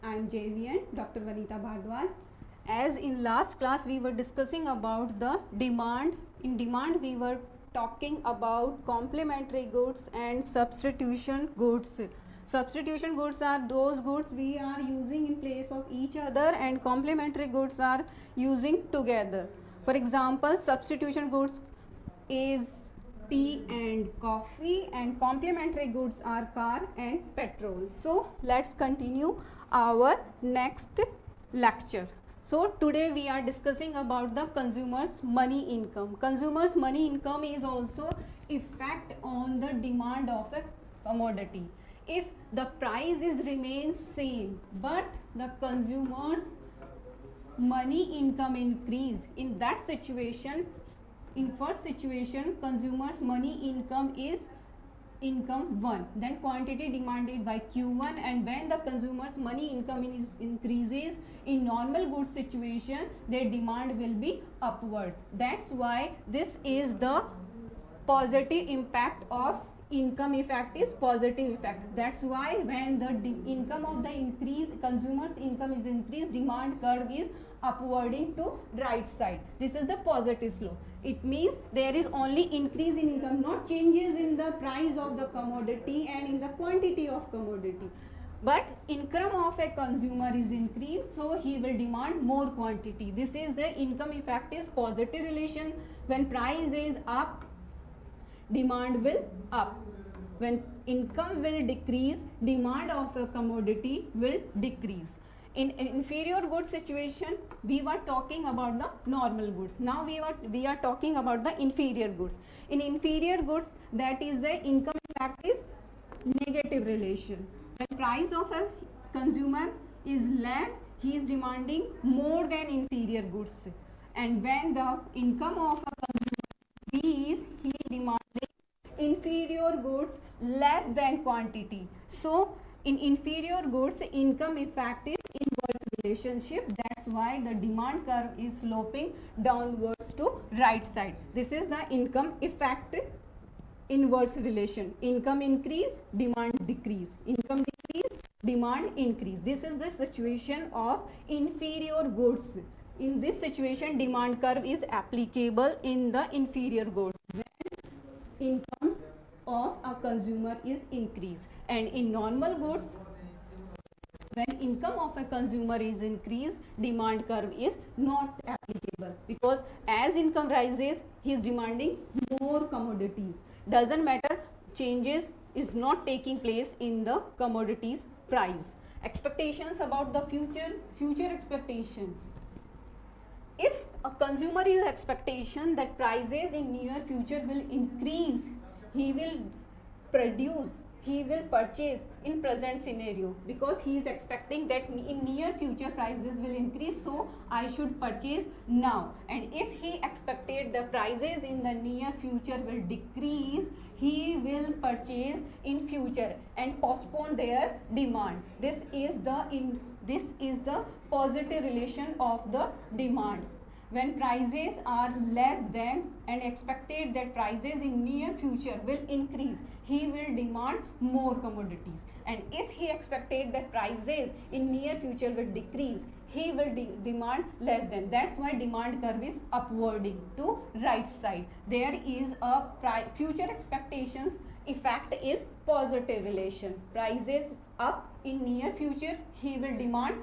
I am JVN, Dr. Vanita Bhardwaj. As in last class we were discussing about the demand. In demand we were talking about complementary goods and substitution goods. Substitution goods are those goods we are using in place of each other, and complementary goods are using together. For example, substitution goods is tea and coffee, and complementary goods are car and petrol. So let's continue our next lecture. So today we are discussing about the consumer's money income. Consumer's money income is also effect on the demand of a commodity. If the price is remains same but the consumer's money income increase, in that situation, in first situation, consumer's money income is income 1, then quantity demanded by Q1, and when the consumer's money income increases in normal goods situation, their demand will be upward. That's why this is the positive impact of income effect is positive effect. That's why when the income of the increase, consumer's income is increased, demand curve is upwarding to right side. This is the positive slope. It means there is only increase in income, not changes in the price of the commodity and in the quantity of commodity. But income of a consumer is increased, so he will demand more quantity. This is the income effect is positive relation. When price is up, demand will up. When income will decrease, demand of a commodity will decrease. In inferior goods situation, we were talking about the normal goods. Now we are talking about the inferior goods. In inferior goods, that is the income effect is negative relation. When price of a consumer is less, he is demanding more than inferior goods. And when the income of a consumer increase, he is demanding inferior goods less than quantity. So in inferior goods, income effect is inverse relationship. That's why the demand curve is sloping downwards to right side. This is the income effect inverse relation. Income increase, demand decrease. Income decrease, demand increase. This is the situation of inferior goods. In this situation, demand curve is applicable in the inferior goods when incomes of a consumer is increased. And in normal goods, when income of a consumer is increased, demand curve is not applicable, because as income rises, he is demanding more commodities. Doesn't matter, changes is not taking place in the commodities price. Expectations about the future expectations. If a consumer is expectation that prices in near future will increase, he will produce, he will purchase in present scenario, because he is expecting that in near future prices will increase, so I should purchase now. And if he expected the prices in the near future will decrease, he will purchase in future and postpone their demand. This is the positive relation of the demand. When prices are less than and expected that prices in near future will increase, he will demand more commodities. And if he expected that prices in near future will decrease, he will demand less than. That's why demand curve is upwarding to right side. There is a future expectations effect is positive relation. Prices up in near future, he will demand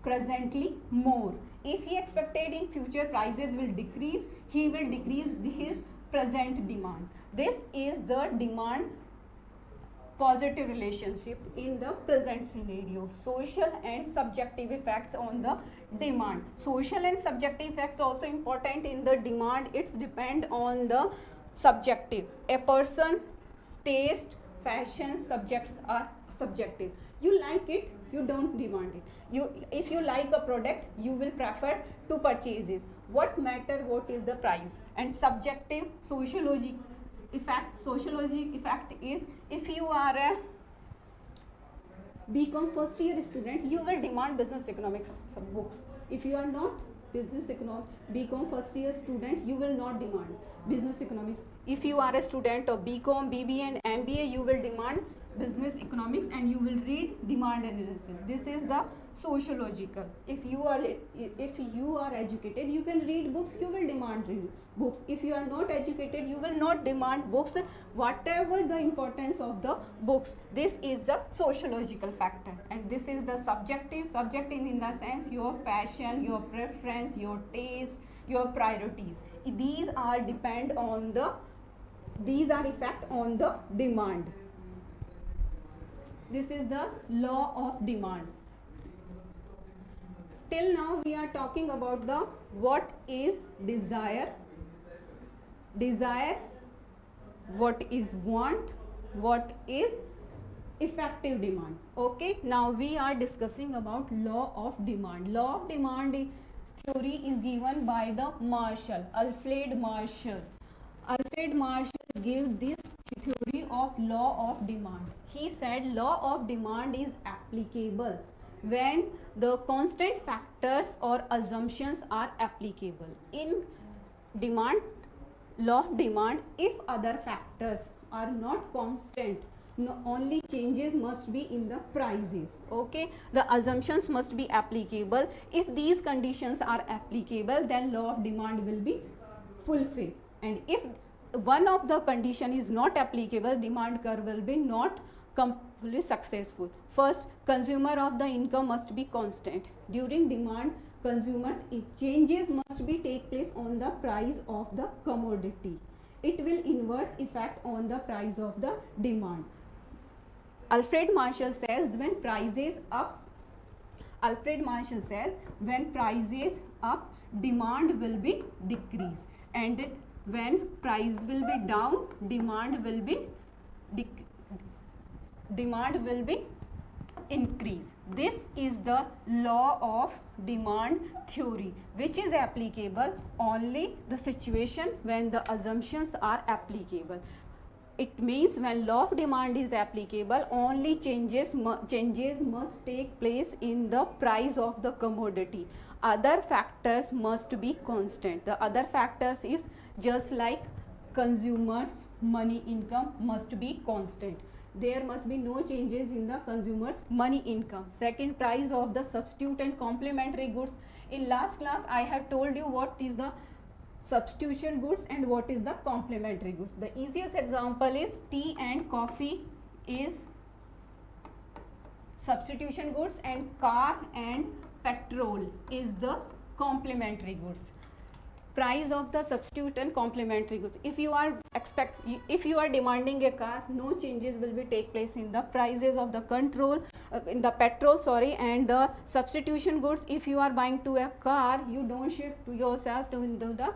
presently more. If he expected in future prices will decrease, he will decrease his present demand. This is the demand positive relationship in the present scenario. Social and subjective effects on the demand. Social and subjective effects also important in the demand. It's depend on the subjective. A person's taste, fashion, subjects are subjective. You like it, you don't demand it. If you like a product, you will prefer to purchase it. What matter what is the price? And subjective sociologic effect is, if you are a BCom first year student, you will demand business economics books. If you are not BCom first year student, you will not demand business economics. If you are a student of BCom, BBA and MBA, you will demand business economics and you will read demand analysis. This is the sociological. If you are educated, you can read books, you will demand books. If you are not educated, you will not demand books, whatever the importance of the books. This is the sociological factor, and this is the subjective. Subjective in the sense your fashion, your preference, your taste, your priorities. These are effect on the demand. This is the law of demand. Till now we are talking about the what is desire, what is want, what is effective demand. Okay, now we are discussing about law of demand. Law of demand theory is given by the Alfred Marshall. Alfred Marshall gave this theory of law of demand. He said law of demand is applicable when the constant factors or assumptions are applicable. In demand, law of demand, if other factors are not constant, only changes must be in the prices. Okay, the assumptions must be applicable. If these conditions are applicable, then law of demand will be fulfilled. And if one of the condition is not applicable, demand curve will be not completely successful. First, consumer of the income must be constant. During demand, consumers changes must be take place on the price of the commodity. It will inverse effect on the price of the demand. Alfred Marshall says when prices up, demand will be decrease, and when price will be down, demand will be increase. This is the law of demand theory, which is applicable only the situation when the assumptions are applicable. It means when law of demand is applicable, only changes must take place in the price of the commodity. Other factors must be constant. The other factors is just like consumers' money income must be constant. There must be no changes in the consumer's money income. Second, price of the substitute and complementary goods. In last class, I have told you what is the substitution goods and what is the complementary goods. The easiest example is tea and coffee is substitution goods, and car and petrol is the complementary goods. Price of the substitute and complementary goods. If you are demanding a car, no changes will be take place in the prices of the petrol and the substitution goods. If you are buying to a car, you don't shift yourself to the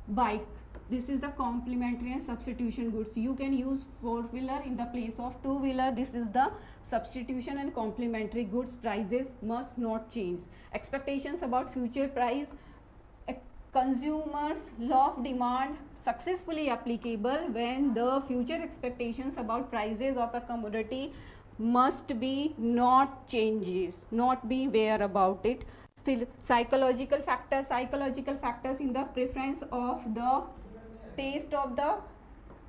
bike. This is the complementary and substitution goods. You can use 4-wheeler in the place of 2-wheeler. This is the substitution and complementary goods. Prices must not change. Expectations about future price. Consumers law of demand successfully applicable when the future expectations about prices of a commodity must be not changes, not be aware about it. Psychological factors in the preference of the taste of the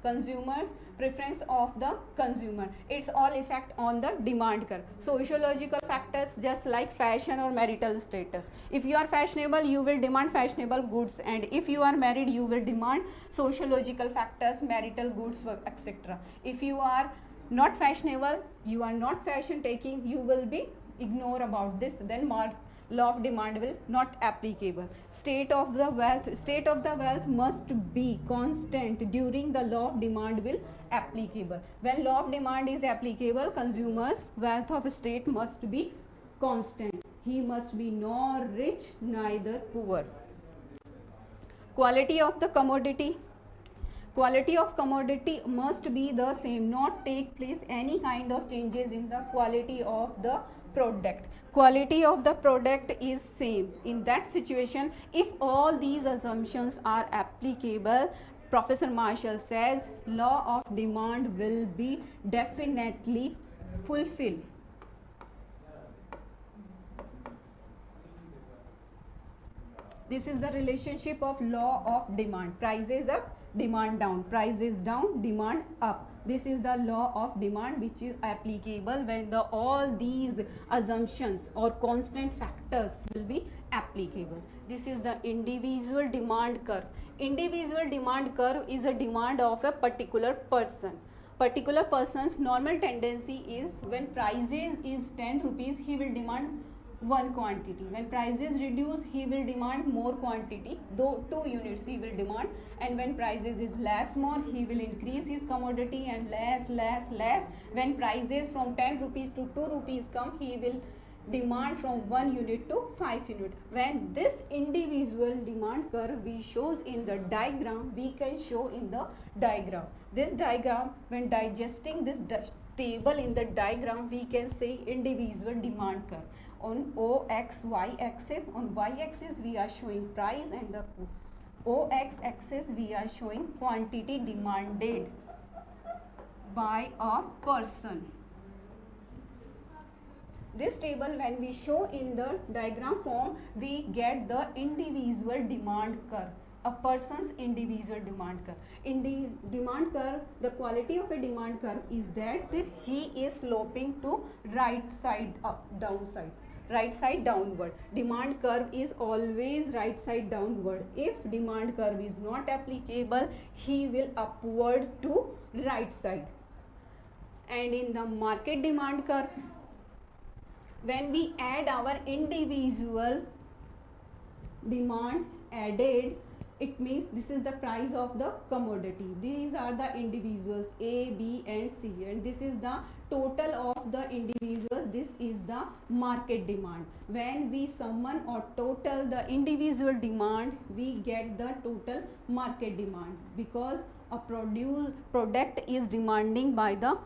consumers, preference of the consumer. It's all effect on the demand curve. Sociological factors just like fashion or marital status. If you are fashionable, you will demand fashionable goods, and if you are married, you will demand sociological factors, marital goods, etc. If you are not fashionable, you are not fashion taking, you will be ignore about this, then law of demand will not applicable. State of the wealth must be constant during the law of demand will applicable. When law of demand is applicable, consumers wealth of state must be constant. He must be nor rich neither poor. Quality of the commodity. Quality of commodity must be the same, not take place any kind of changes in the quality of the product. Quality of the product is same. In that situation, if all these assumptions are applicable, Professor Marshall says law of demand will be definitely fulfilled. This is the relationship of law of demand. Prices up, demand down. Prices down, demand up. This is the law of demand which is applicable when the all these assumptions or constant factors will be applicable. This is the individual demand curve. Individual demand curve is a demand of a particular person. Particular person's normal tendency is when prices is 10 rupees, he will demand one quantity. When prices reduce, he will demand more quantity, though 2 units he will demand. And when prices is less more, he will increase his commodity, and less. When prices from 10 rupees to 2 rupees come, he will demand from 1 unit to 5 unit. When this individual demand curve we shows in the diagram, we can show in the diagram. This diagram, when digesting this table in the diagram, we can say individual demand curve. On OX Y axis, on Y axis we are showing price, and the OX axis we are showing quantity demanded by a person. This table when we show in the diagram form, we get the individual demand curve, a person's individual demand curve. In the demand curve, the quality of a demand curve is that he is sloping to right side up, downside, right side downward. Demand curve is always right side downward. If demand curve is not applicable, he will upward to right side. And in the market demand curve, when we add our individual demand added, it means this is the price of the commodity. These are the individuals A, B and C, and this is the total of the individuals. This is the market demand. When we summon or total the individual demand, we get the total market demand, because a product is demanding by the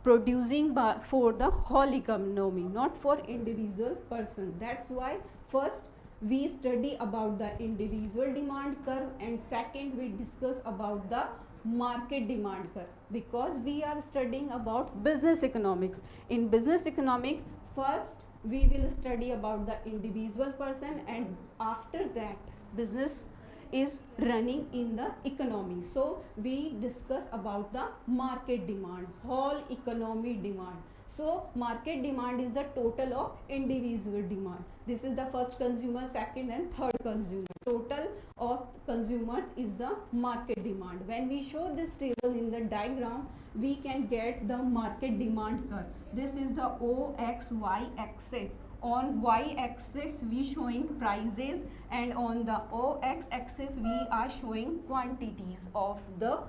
producing by for the whole economy, not for individual person. That's why first we study about the individual demand curve, and second we discuss about the market demand curve, because we are studying about business economics. In business economics, first we will study about the individual person, and after that business is running in the economy. So we discuss about the market demand, whole economy demand. So market demand is the total of individual demand. This is the first consumer, second and third consumer. Total of consumers is the market demand. When we show this table in the diagram, we can get the market demand curve. This is the OXY axis. On Y axis we showing prices, and on the OX axis we are showing quantities of the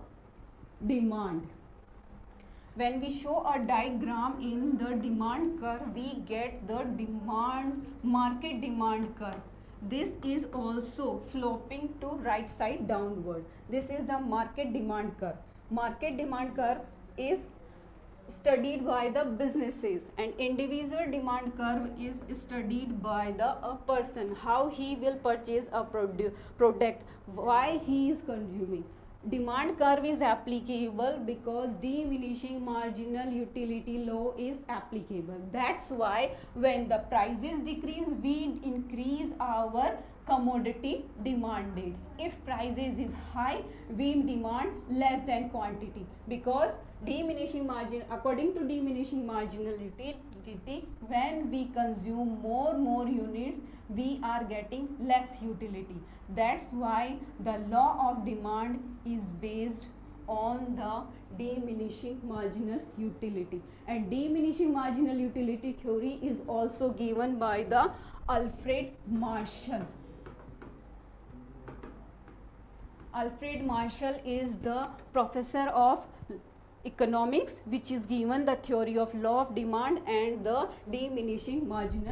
demand. When we show a diagram in the demand curve, we get the market demand curve. This is also sloping to right side downward. This is the market demand curve. Market demand curve is studied by the businesses, and individual demand curve is studied by the person, how he will purchase a product, why he is consuming. Demand curve is applicable because diminishing marginal utility law is applicable. That's why when the prices decrease, we increase our commodity demanded. If prices is high, we demand less than quantity, because diminishing margin, according to diminishing marginal utility, when we consume more units, we are getting less utility. That's why the law of demand is based on the diminishing marginal utility. And diminishing marginal utility theory is also given by the Alfred Marshall. Alfred Marshall is the professor of economics, which is given the theory of law of demand and the diminishing marginal